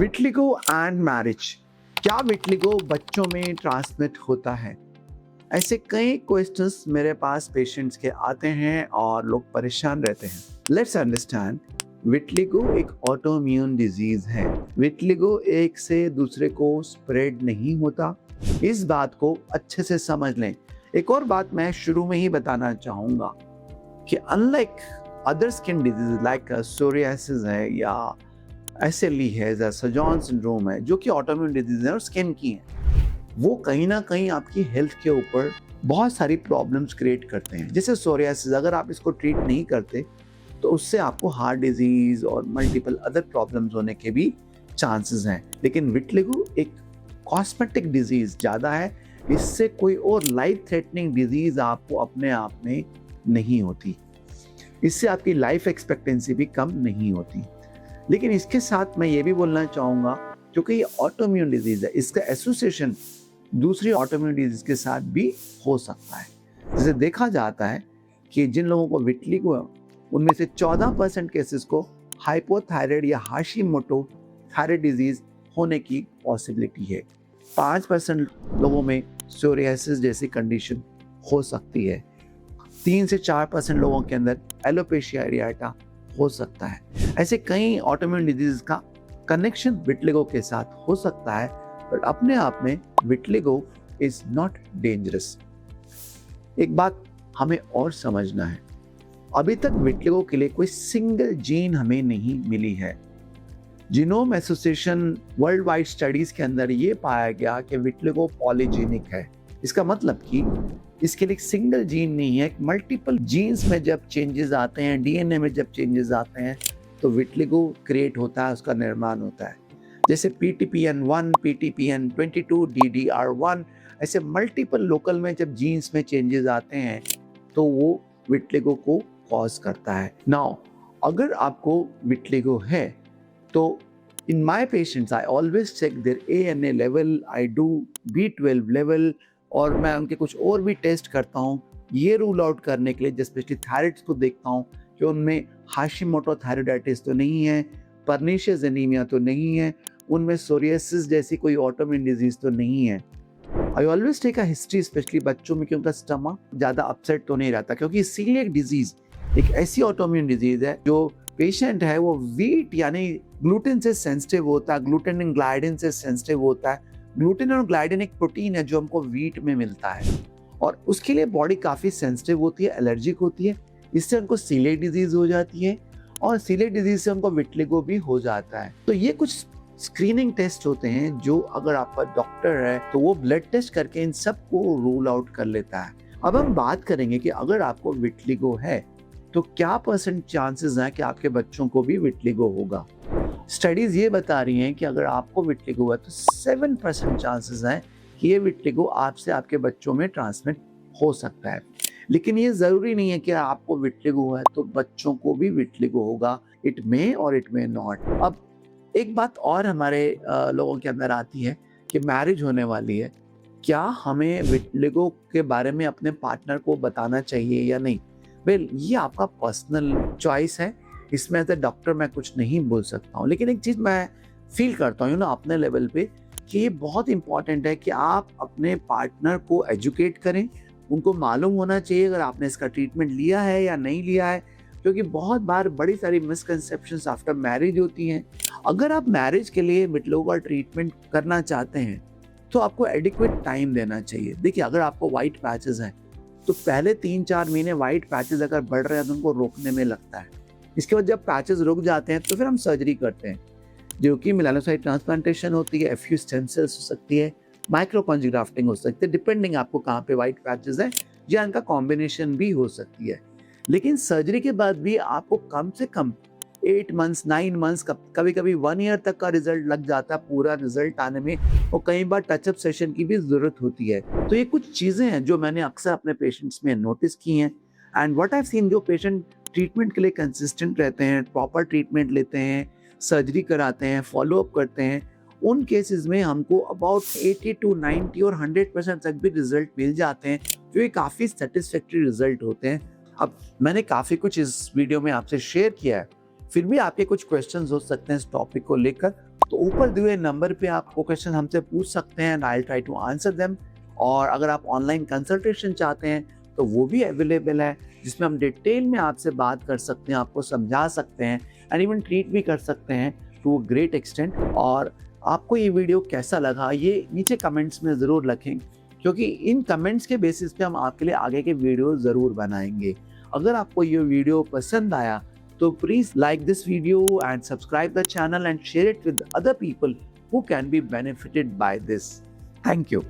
विटलिगो and marriage, क्या विटलिगो बच्चों में ट्रांसमिट होता है? ऐसे कई क्वेश्चंस मेरे पास पेशेंट्स के आते हैं और लोग परेशान रहते हैं। लेट्स अंडरस्टैंड, विटलिगो एक ऑटोइम्यून डिजीज है। विटलिगो एक से दूसरे को स्प्रेड नहीं होता, इस बात को अच्छे से समझ लें। एक और बात मैं शुरू में ही बताना चाहूँगा कि unlike other skin disease like psoriasis है या एसएलई है, सजॉन सिंड्रोम है, जो कि ऑटोइम्यून डिजीज है और स्किन की है, वो कहीं ना कहीं आपकी हेल्थ के ऊपर बहुत सारी प्रॉब्लम्स क्रिएट करते हैं। जैसे सोरियासिस, अगर आप इसको ट्रीट नहीं करते तो उससे आपको हार्ट डिजीज और मल्टीपल अदर प्रॉब्लम्स होने के भी चांसेस हैं। लेकिन विटलिगो एक कॉस्मेटिक डिजीज ज़्यादा है, इससे कोई और लाइफ थ्रेटनिंग डिजीज आपको अपने आप में नहीं होती, इससे आपकी लाइफ एक्सपेक्टेंसी भी कम नहीं होती। लेकिन इसके साथ मैं ये भी बोलना चाहूँगा, क्योंकि ये ऑटोइम्यून डिजीज है, इसका एसोसिएशन दूसरी ऑटोइम्यून डिजीज के साथ भी हो सकता है। जैसे देखा जाता है कि जिन लोगों को विटलिगो है उनमें से 14% केसेस को हाइपोथायराइड या हाशिमोटो थायराइड डिजीज होने की पॉसिबिलिटी है। 5% लोगों में सोरियासिस जैसी कंडीशन हो सकती है। 3 से 4% लोगों के अंदर एलोपेशिया एरियाटा हो सकता है। ऐसे कई ऑटोइम्यून डिजीज का कनेक्शन विटलिगो के साथ हो सकता है, बट अपने आप में विटलिगो इज नॉट डेंजरस। एक बात हमें और समझना है, अभी तक विटलिगो के लिए कोई सिंगल जीन हमें नहीं मिली है। Genome association world wide studies के अंदर ये पाया गया कि विटलिगो पॉलीजेनिक है। इसका मतलब कि इसके लिए सिंगल जीन नहीं है, मल्टीपल जीन्स में जब चेंजेस आते हैं, डीएनए में जब चेंजेस आते हैं तो विटलिगो क्रिएट होता है, उसका निर्माण होता है। जैसे PTPN1, PTPN22, DDR1, ऐसे मल्टीपल लोकल में जब जीन्स में चेंजेस आते हैं तो वो विटलिगो को कॉज करता है। नाउ अगर आपको विटलिगो है तो in my patients I always check their ANA level, I do B12 level, और मैं उनके कुछ और भी टेस्ट करता हूँ ये रूल आउट करने के लिए। स्पेशली थायराइड्स को देखता हूँ कि उनमें हाशिमोटो थायराइडाइटिस तो नहीं है, पर्नीशियस एनीमिया तो नहीं है, उनमें सोरियासिस जैसी कोई ऑटोइम्यून डिजीज तो नहीं है। I always take a history, specially बच्चों में, कि उनका स्टमक ज़्यादा अपसेट तो नहीं रहता, क्योंकि सीलिएक डिजीज एक ऐसी ऑटोइम्यून डिजीज है जो पेशेंट है वो व्हीट यानी ग्लूटेन से सेंसिटिव होता है, ग्लूटेन एंड ग्लाइडिन से सेंसिटिव होता है। ग्लूटेन और ग्लाइडिन एक प्रोटीन है जो हमको व्हीट में मिलता है और उसके लिए बॉडी काफ़ी सेंसिटिव होती है, एलर्जिक होती है, इससे उनको सीलिएक डिजीज हो जाती है और सीलिएक डिजीज से उनको विटलिगो भी हो जाता है। तो ये कुछ स्क्रीनिंग टेस्ट होते हैं जो अगर आपका डॉक्टर है तो वो ब्लड टेस्ट करके इन सब को रूल आउट कर लेता है। अब हम बात करेंगे कि अगर आपको विटलिगो है तो क्या % चांसेस हैं कि आपके बच्चों को भी विटलिगो होगा। स्टडीज ये बता रही हैं कि अगर आपको विटलिगो है तो 7% चांसेस हैं कि ये विटलिगो आपसे आपके बच्चों में ट्रांसमिट हो सकता है। लेकिन ये ज़रूरी नहीं है कि आपको विटलिगो है तो बच्चों को भी विटलिगो होगा। इट मे और इट मे नॉट। अब एक बात और हमारे लोगों के अंदर आती है कि मैरिज होने वाली है, क्या हमें विटलिगो के बारे में अपने पार्टनर को बताना चाहिए या नहीं? वेल, ये आपका पर्सनल चॉइस है, इसमें एज ए डॉक्टर मैं कुछ नहीं बोल सकता हूँ। लेकिन एक चीज़ मैं फील करता हूँ ना अपने लेवल पे कि ये बहुत इंपॉर्टेंट है कि आप अपने पार्टनर को एजुकेट करें। उनको मालूम होना चाहिए अगर आपने इसका ट्रीटमेंट लिया है या नहीं लिया है, क्योंकि बहुत बार बड़ी सारी मिसकंसेप्शंस आफ्टर मैरिज होती हैं। अगर आप मैरिज के लिए विटलिगो का ट्रीटमेंट करना चाहते हैं तो आपको एडिक्वेट टाइम देना चाहिए। देखिए, अगर आपको वाइट पैचेस हैं तो पहले 3-4 महीने वाइट पैचेस अगर बढ़ रहे हैं तो उनको रोकने में लगता है। इसके बाद जब पैचेस रुक जाते हैं तो फिर हम सर्जरी करते हैं, जो कि मेलानोसाइट ट्रांसप्लांटेशन होती है, FU स्टेम सेल्स हो सकती है, माइक्रोपंच ग्राफ्टिंग हो सकती है, डिपेंडिंग आपको कहाँ पे वाइट पैचेस हैं, या इनका कॉम्बिनेशन भी हो सकती है। लेकिन सर्जरी के बाद भी आपको कम से कम 8 मंथ्स, 9 मंथ्स, कभी कभी 1 ईयर तक का रिजल्ट लग जाता है पूरा रिजल्ट आने में, और कई बार टचअप सेशन की भी ज़रूरत होती है। तो ये कुछ चीज़ें हैं जो मैंने अक्सर अपने पेशेंट्स में नोटिस की हैं। And what I have seen, जो पेशेंट ट्रीटमेंट के लिए कंसिस्टेंट रहते हैं, प्रॉपर ट्रीटमेंट लेते हैं, सर्जरी कराते हैं, फॉलोअप करते हैं, उन केसेस में हमको अबाउट 80 to 90 और 100% तक भी रिजल्ट मिल जाते हैं, जो ये काफ़ी सेटिस्फैक्ट्री रिजल्ट होते हैं। अब मैंने काफ़ी कुछ इस वीडियो में आपसे शेयर किया है, फिर भी आपके कुछ क्वेश्चंस हो सकते हैं इस टॉपिक को लेकर, तो ऊपर दिए हुए नंबर पे आपको क्वेश्चन हमसे पूछ सकते हैं and I will try to answer them. और अगर आप ऑनलाइन कंसल्टेशन चाहते हैं तो वो भी अवेलेबल है, जिसमें हम डिटेल में आपसे बात कर सकते हैं, आपको समझा सकते हैं एंड इवन ट्रीट भी कर सकते हैं टू अ ग्रेट एक्सटेंट। और आपको ये वीडियो कैसा लगा ये नीचे कमेंट्स में ज़रूर लिखें, क्योंकि इन कमेंट्स के बेसिस पे हम आपके लिए आगे के वीडियो ज़रूर बनाएंगे। अगर आपको ये वीडियो पसंद आया तो please like this video and subscribe the channel and share it with other people who can be benefited by this. Thank you.